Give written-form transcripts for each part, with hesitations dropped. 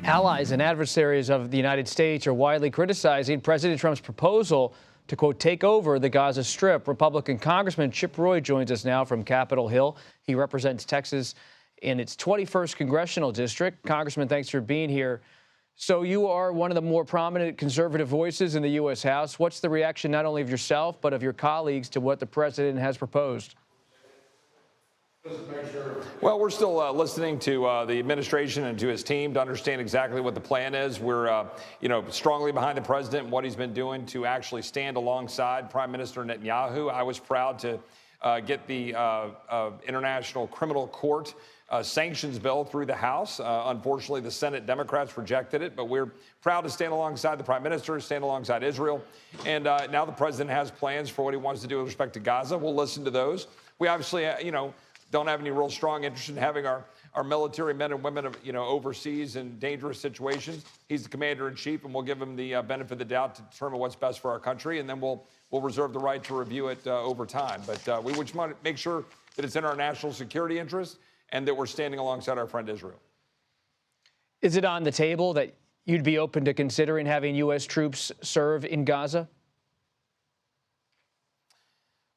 Allies and adversaries of the United States are widely criticizing President Trump's proposal to, quote, take over the Gaza Strip. Republican Congressman Chip Roy joins us now from Capitol Hill. He represents Texas in its 21st congressional district. Congressman, thanks for being here. So you are one of the more prominent conservative voices in the U.S. House. What's the reaction not only of yourself, but of your colleagues to what the president has proposed? Well, we're still listening to the administration and to his team to understand exactly what the plan is. We're, strongly behind the president and what he's been doing to actually stand alongside Prime Minister Netanyahu. I was proud to get the International Criminal Court sanctions bill through the House. Unfortunately, the Senate Democrats rejected it, but we're proud to stand alongside the Prime Minister, stand alongside Israel. And now the president has plans for what he wants to do with respect to Gaza. We'll listen to those. We obviously, don't have any real strong interest in having our military men and women, overseas in dangerous situations. He's the commander-in-chief, and we'll give him the benefit of the doubt to determine what's best for our country, and then we'll reserve the right to review it over time. But we just want to make sure that it's in our national security interest and that we're standing alongside our friend Israel. Is it on the table that you'd be open to considering having U.S. troops serve in Gaza?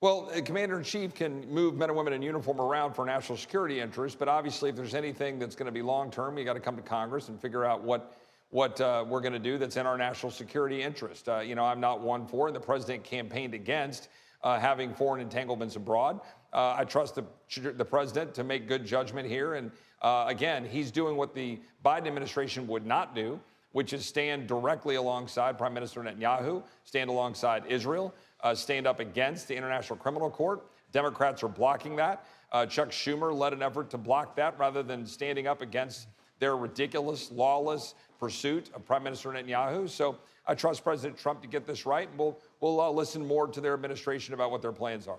Well, the commander-in-chief can move men and women in uniform around for national security interests, but obviously if there's anything that's going to be long-term, you got to come to Congress and figure out what we're going to do that's in our national security interest. I'm not one for, and the president campaigned against having foreign entanglements abroad. I trust the president to make good judgment here. And again, he's doing what the Biden administration would not do, which is stand directly alongside Prime Minister Netanyahu, stand alongside Israel, stand up against the International Criminal Court. Democrats are blocking that. Chuck Schumer led an effort to block that rather than standing up against their ridiculous, lawless pursuit of Prime Minister Netanyahu. So I trust President Trump to get this right, and we'll listen more to their administration about what their plans are.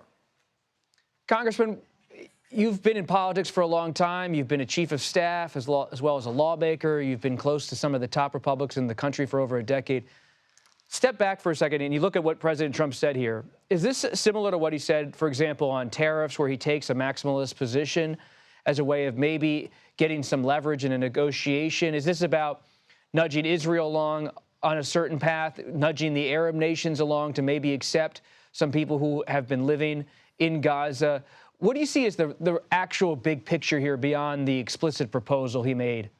Congressman, you've been in politics for a long time. You've been a chief of staff as well as a lawmaker. You've been close to some of the top Republicans in the country for over a decade. Step back for a second and you look at what President Trump said here. Is this similar to what he said, for example, on tariffs, where he takes a maximalist position as a way of maybe getting some leverage in a negotiation? Is this about nudging Israel along on a certain path, nudging the Arab nations along to maybe accept some people who have been living in Gaza? What do you see as the actual big picture here beyond the explicit proposal he made?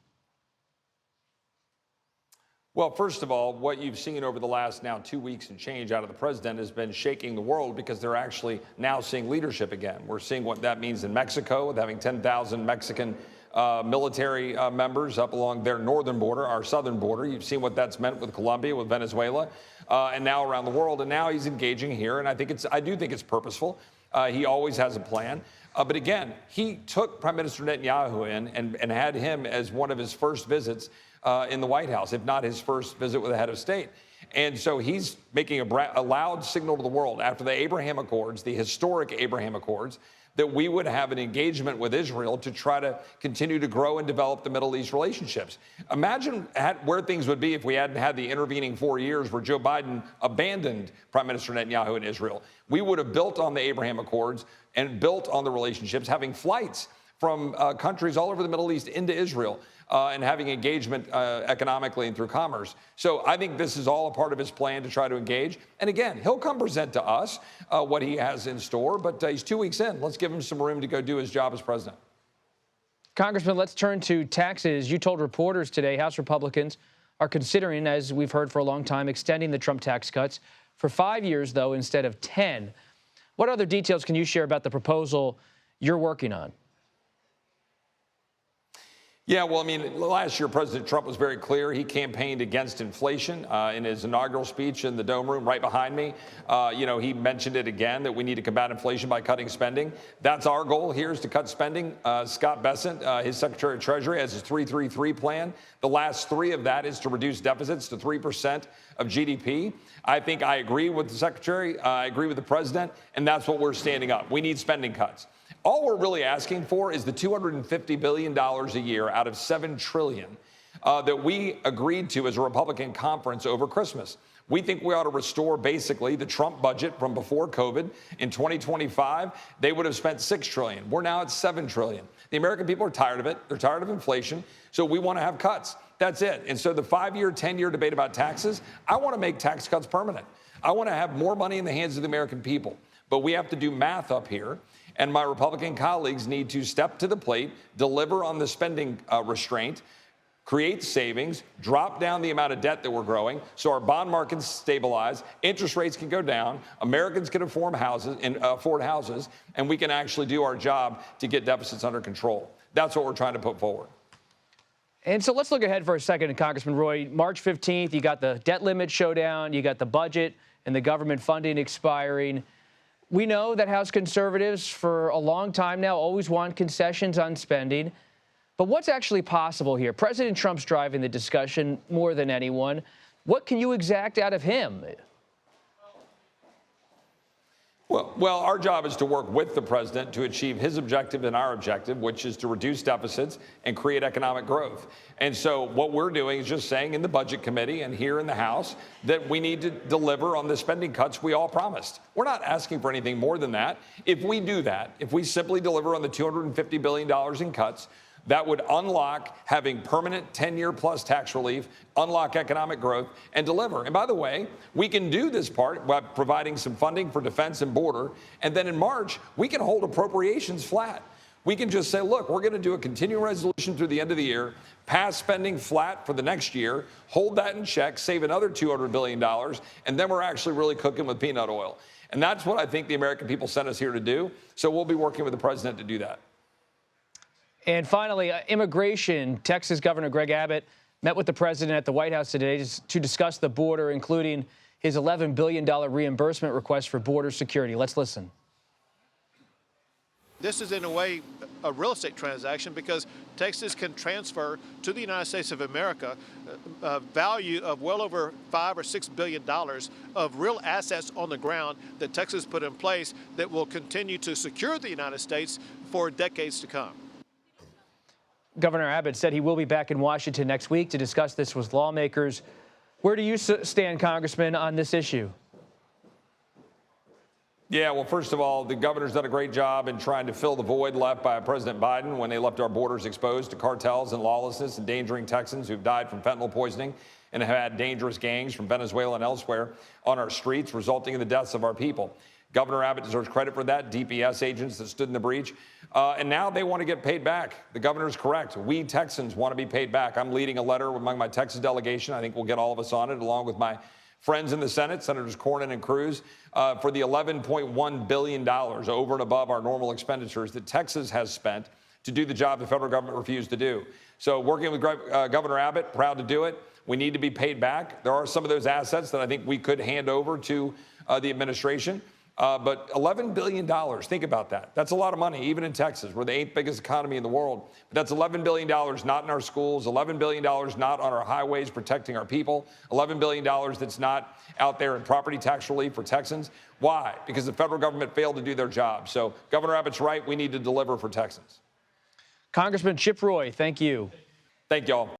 Well, first of all, what you've seen over the last now 2 weeks and change out of the president has been shaking the world, because they're actually now seeing leadership again. We're seeing what that means in Mexico, with having 10,000 Mexican military members up along their northern border, our southern border. You've seen what that's meant with Colombia, with Venezuela, and now around the world. And now he's engaging here, and I do think it's purposeful. He always has a plan. But again, he took Prime Minister Netanyahu in and had him as one of his first visits in the White House, if not his first visit with the head of state. And so he's making a loud signal to the world after the Abraham Accords, the historic Abraham Accords, that we would have an engagement with Israel to try to continue to grow and develop the Middle East relationships. Imagine where things would be if we hadn't had the intervening 4 years where Joe Biden abandoned Prime Minister Netanyahu in Israel. We would have built on the Abraham Accords and built on the relationships, having flights from countries all over the Middle East into Israel, and having engagement economically and through commerce. So I think this is all a part of his plan to try to engage. And again, he'll come present to us what he has in store, but he's 2 weeks in. Let's give him some room to go do his job as president. Congressman, let's turn to taxes. You told reporters today House Republicans are considering, as we've heard for a long time, extending the Trump tax cuts for 5 years, though, instead of 10. What other details can you share about the proposal you're working on? Yeah, well, I mean, last year, President Trump was very clear. He campaigned against inflation in his inaugural speech in the Dome Room right behind me. He mentioned it again, that we need to combat inflation by cutting spending. That's our goal here, is to cut spending. Scott Bessent, his Secretary of Treasury, has his 3-3-3 plan. The last three of that is to reduce deficits to 3% of GDP. I think I agree with the Secretary. I agree with the President, and that's what we're standing up. We need spending cuts. All we're really asking for is the $250 billion a year out of $7 trillion that we agreed to as a Republican conference over Christmas. We think we ought to restore basically the Trump budget from before COVID. In 2025, they would have spent $6 trillion. We're now at $7 trillion. The American people are tired of it. They're tired of inflation. So we want to have cuts. That's it. And so the 5-year, 10-year debate about taxes, I want to make tax cuts permanent. I want to have more money in the hands of the American people. But we have to do math up here. And my Republican colleagues need to step to the plate, deliver on the spending restraint, create savings, drop down the amount of debt that we're growing so our bond markets stabilize, interest rates can go down, Americans can afford houses, and we can actually do our job to get deficits under control. That's what we're trying to put forward. And so let's look ahead for a second, Congressman Roy. March 15th, you got the debt limit showdown, you got the budget and the government funding expiring. We know that House conservatives for a long time now always want concessions on spending. But what's actually possible here? President Trump's driving the discussion more than anyone. What can you exact out of him? Well, our job is to work with the president to achieve his objective and our objective, which is to reduce deficits and create economic growth. And so what we're doing is just saying in the Budget Committee and here in the House that we need to deliver on the spending cuts we all promised. We're not asking for anything more than that. If we do that, if we simply deliver on the $250 billion in cuts, that would unlock having permanent 10-year plus tax relief, unlock economic growth, and deliver. And by the way, we can do this part by providing some funding for defense and border. And then in March, we can hold appropriations flat. We can just say, look, we're going to do a continuing resolution through the end of the year, pass spending flat for the next year, hold that in check, save another $200 billion, and then we're actually really cooking with peanut oil. And that's what I think the American people sent us here to do. So we'll be working with the president to do that. And finally, immigration. Texas Governor Greg Abbott met with the president at the White House today to discuss the border, including his $11 billion reimbursement request for border security. Let's listen. This is, in a way, a real estate transaction because Texas can transfer to the United States of America a value of well over $5 or $6 billion of real assets on the ground that Texas put in place that will continue to secure the United States for decades to come. Governor Abbott said he will be back in Washington next week to discuss this with lawmakers. Where do you stand, Congressman, on this issue? Yeah, well, first of all, the governor's done a great job in trying to fill the void left by President Biden when they left our borders exposed to cartels and lawlessness, endangering Texans who've died from fentanyl poisoning and have had dangerous gangs from Venezuela and elsewhere on our streets, resulting in the deaths of our people. Governor Abbott deserves credit for that, DPS agents that stood in the breach. And now they want to get paid back. The governor's correct. We Texans want to be paid back. I'm leading a letter among my Texas delegation. I think we'll get all of us on it, along with my friends in the Senate, Senators Cornyn and Cruz, for the $11.1 billion over and above our normal expenditures that Texas has spent to do the job the federal government refused to do. So working with Governor Abbott, proud to do it. We need to be paid back. There are some of those assets that I think we could hand over to the administration. But $11 billion, think about that. That's a lot of money, even in Texas. We're the 8th biggest economy in the world. But that's $11 billion not in our schools, $11 billion not on our highways protecting our people, $11 billion that's not out there in property tax relief for Texans. Why? Because the federal government failed to do their job. So Governor Abbott's right. We need to deliver for Texans. Congressman Chip Roy, thank you. Thank you all.